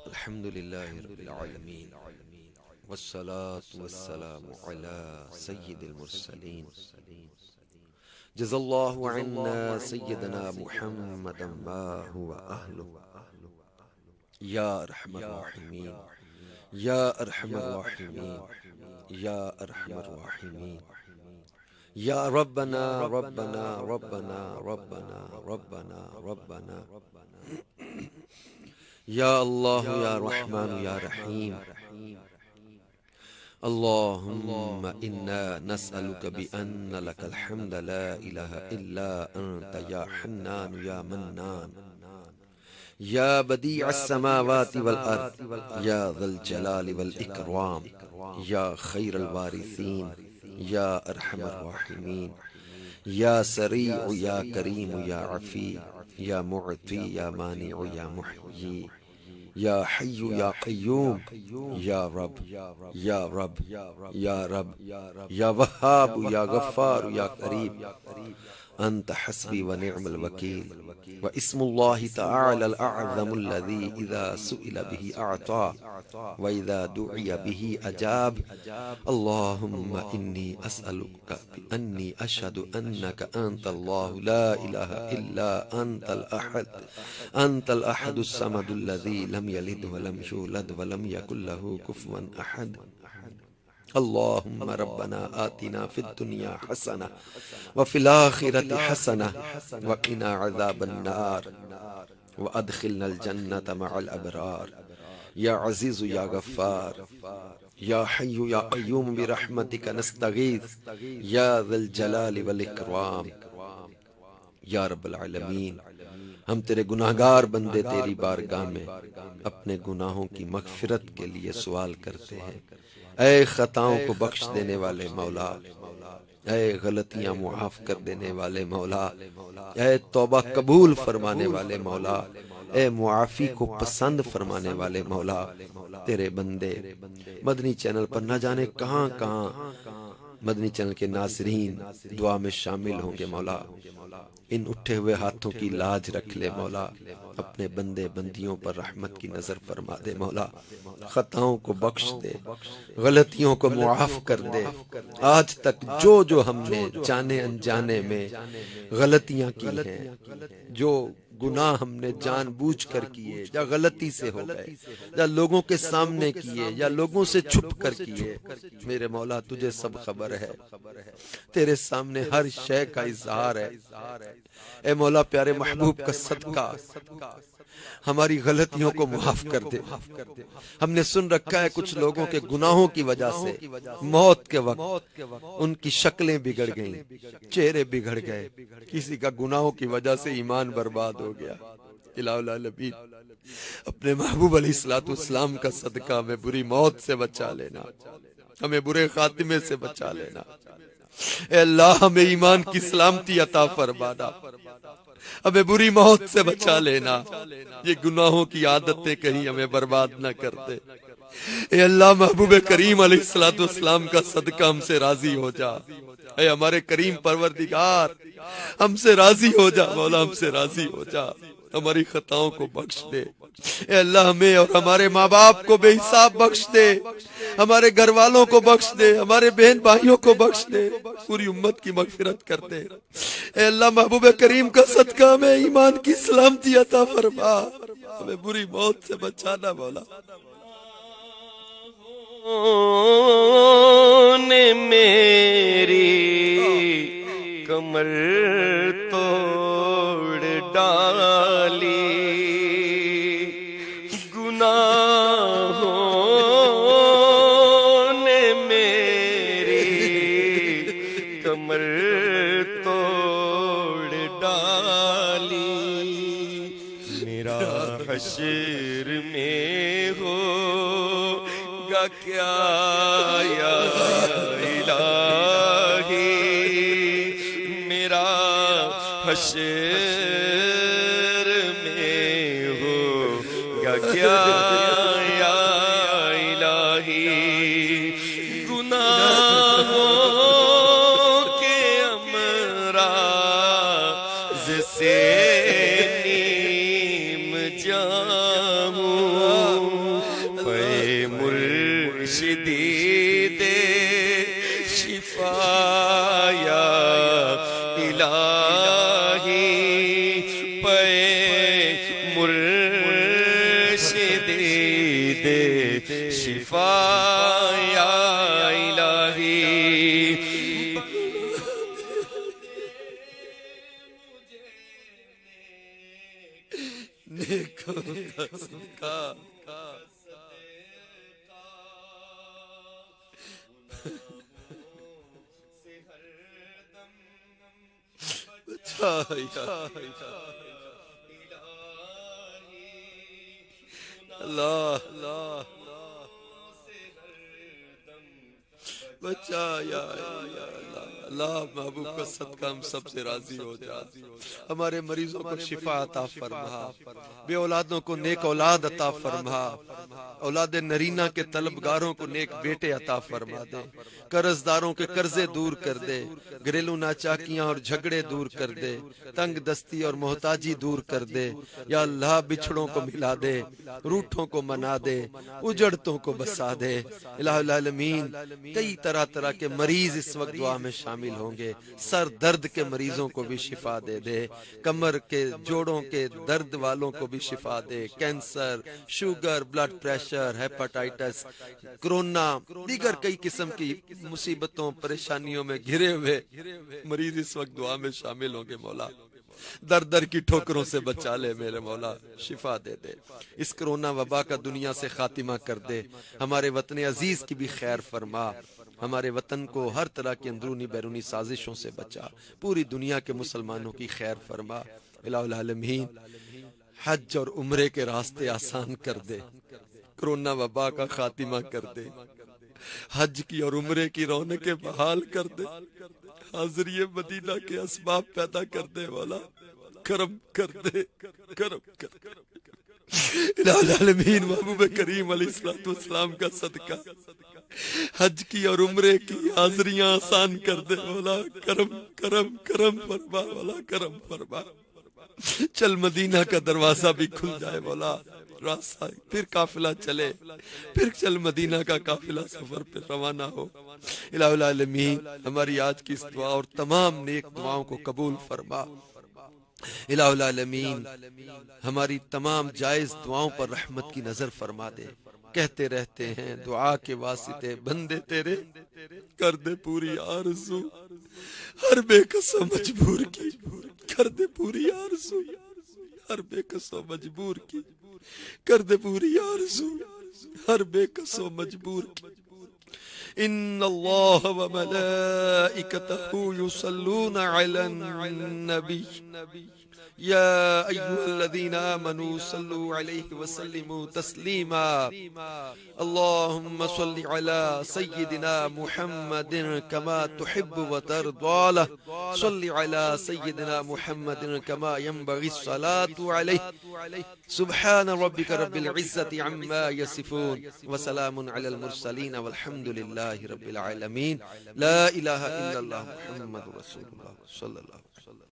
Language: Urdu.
الحمد لله رب العالمين والصلاة والسلام على سيد المرسلين جزا الله عنا سيدنا محمدا ما هو أهله يا أرحم الراحمين يا أرحم الراحمين يا أرحم الراحمين يا ربنا ربنا ربنا ربنا ربنا ربنا يا الله يا رحمن يا رحيم اللهم إنا نسألك بأن لك الحمد لا إله إلا أنت يا حنان يا منان يا بديع السماوات والأرض يا ذا الجلال والإكرام يا خير الوارثين يا أرحم الراحمين يا سريع يا كريم يا عفي يا معطي يا مانع يا محيي يا حي يا قيوم يا رب يا رب يا رب يا وهاب يا غفار يا كريم أنت حسبي ونعم الوكيل واسم الله تعالى الأعظم الذي إذا سئل به أعطى وإذا دعي به أجاب اللهم إني أسألك بأني أشهد أنك أنت الله لا إله إلا أنت الأحد الصمد الذي لم يلد ولم يولد ولم يكن له كفوا أحد اللهم ربنا آتنا في الدنيا حسنة وفي الآخرة حسنة وقنا عذاب النار وأدخلنا الجنة مع الأبرار يا عزيز يا غفار يا حي يا قيوم برحمتك نستغيث يا ذا الجلال والإكرام یا رب العالمین ہم تیرے گناہگار بندے تیری بارگاہ میں اپنے گناہوں کی مغفرت کے لیے سوال کرتے ہیں۔ اے خطاؤں کو بخش دینے والے مولا، اے غلطیاں معاف کر دینے والے مولا، اے توبہ قبول فرمانے والے مولا، اے معافی کو پسند فرمانے والے مولا، تیرے بندے مدنی چینل پر نہ جانے کہاں کہاں مدنی چینل کے ناظرین دعا میں شامل ہوں گے مولا، ان اٹھے ہوئے ہاتھوں کی لاج رکھ لے مولا، اپنے بندے بندیوں پر رحمت کی نظر فرما دے مولا، خطاؤں کو بخش دے، غلطیوں کو معاف کر دے۔ آج تک جو ہم نے جانے انجانے میں غلطیاں کی ہیں، جو گناہ ہم نے جان بوجھ کر کیے یا غلطی سے ہو گئے یا لوگوں کے سامنے کیے یا لوگوں سے چھپ کر کیے، میرے مولا تجھے سب خبر ہے، تیرے سامنے ہر شے کا اظہار ہے۔ اے مولا پیارے محبوب کا صدقہ ہماری غلطیوں کو معاف کر دے۔ ہم نے سن رکھا ہے کچھ لوگوں کے گناہوں کی وجہ سے موت کے وقت ان کی شکلیں بگڑ گئیں، چہرے بگڑ گئے، کسی کا گناہوں کی وجہ سے ایمان برباد ہو گیا۔ الہ العالمین اپنے محبوب علیہ السلام کا صدقہ ہمیں بری موت سے بچا لینا، ہمیں برے خاتمے سے بچا لینا۔ اے اللہ ہمیں ایمان کی سلامتی عطا فرمانا، ہمیں بری موت سے بچا لینا، یہ گناہوں کی عادتیں کہیں ہمیں برباد نہ کرتے۔ اے اللہ محبوب کریم علیہ السلام کا صدقہ ہم سے راضی ہو جا، اے ہمارے کریم پروردگار ہم سے راضی ہو جا مولا، ہم سے راضی ہو جا، ہماری خطاؤں کو بخش دے۔ اے اللہ ہمیں اور ہمارے ماں باپ کو بے حساب بخش دے، ہمارے گھر والوں کو بخش دے، ہمارے بہن بھائیوں کو بخش دے، پوری امت کی مغفرت کر دے۔ اے اللہ محبوب کریم کا صدقہ ہمیں ایمان کی سلامتی عطا فرما، ہمیں بری موت سے بچانا مولا۔ نے میری کمر توڑ ڈالی، گناہوں نے میری کمر توڑ ڈالی، میرا حشر میں ہوگا کیا یا الہی، میرا حشر میں ہوگا کیا یا الہی، گناہوں کے امراض سے نیم جاؤں، مرشدی دے شفا یا الہی پے مرشدی دے شفا یا الہی نیکوں کا صدقہ اللہ بچا یا اللہ اللہ محبوب کا صدقہ ہم سب سے راضی ہو جا، ہمارے مریضوں کو شفا عطا فرما، بے اولادوں کو نیک اولاد عطا فرما، اولاد نرینہ کے طلبگاروں کو نیک بیٹے عطا فرما دے، قرض داروں کے قرضے دور کر دے، گھریلو ناچاکیاں اور جھگڑے دور کر دے، تنگ دستی اور محتاجی دور کر دے، یا اللہ بچھڑوں کو ملا دے، روٹھوں کو منا دے، اجڑتوں کو بسا دے، الہ العالمین۔ کئی طرح کے مریض اس وقت دعا میں شامل ہوں گے، سر درد کے مریضوں کو بھی شفا دے دے، کمر کے جوڑوں کے درد والوں کو بھی شفا دے، cancer, sugar, blood pressure, hepatitis, corona, دیگر کئی قسم کی مصیبتوں پریشانیوں میں گھرے ہوئے مریض اس وقت دعا میں شامل ہوں گے مولا، در در کی ٹھوکروں سے بچا لے میرے مولا، شفا دے دے، اس کرونا وبا کا دنیا سے خاتمہ کر دے، ہمارے وطن عزیز کی بھی خیر فرما، ہمارے وطن کو ہر طرح کی اندرونی بیرونی سازشوں سے بچا، پوری دنیا کے مسلمانوں کی خیر فرما، الہ العالمین۔ حج اور عمرے کے راستے آسان کر دے، کرونا وبا کا خاتمہ کر دے، حج کی اور عمرے کی رونقیں بحال کر دے، حاضری مدینہ کے اسباب پیدا کر دے مولا، کرم کر دے، کرم کر دے، الہ العالمین۔ محبوب کریم علیہ السلام کا صدقہ حج کی اور عمرے کی حاضریاں آسان کر دے مولا، کرم کرم کرم فرما مولا، کرم فرما، چل مدینہ کا دروازہ بھی کھل جائے مولا، راستہ پھر قافلہ چلے، پھر چل مدینہ کا قافلہ سفر پہ روانہ ہو، الہ العالمین۔ ہماری آج کی اس دعا اور تمام نیک دعاؤں کو قبول فرما، الہ العالمین۔ ہماری تمام جائز دعاؤں پر رحمت کی نظر فرما دے، کہتے رہتے ہیں دعا کے واسطے بندے تیرے، کر دے پوری آرزو ہر بے کس و مجبور کی، کر دے پوری آرزو ہر بے کس و مجبور کی، کر دے پوری آرزو ہر بے کس و مجبور کی۔ ان اللہ و ملائکتہ یصلون علی النبی یا ایہا الذین آمنوا صلوا علیہ وسلموا تسلیما، اللہم صل علی سیدنا محمد کما تحب وترضى، صل علی سیدنا محمد کما ينبغي الصلاة علیہ، سبحان ربک رب العزة عما یصفون، وسلام علی المرسلین والحمد للہ رب العالمین، لا الہ الا اللہ محمد رسول اللہ صلی اللہ علیہ وسلم۔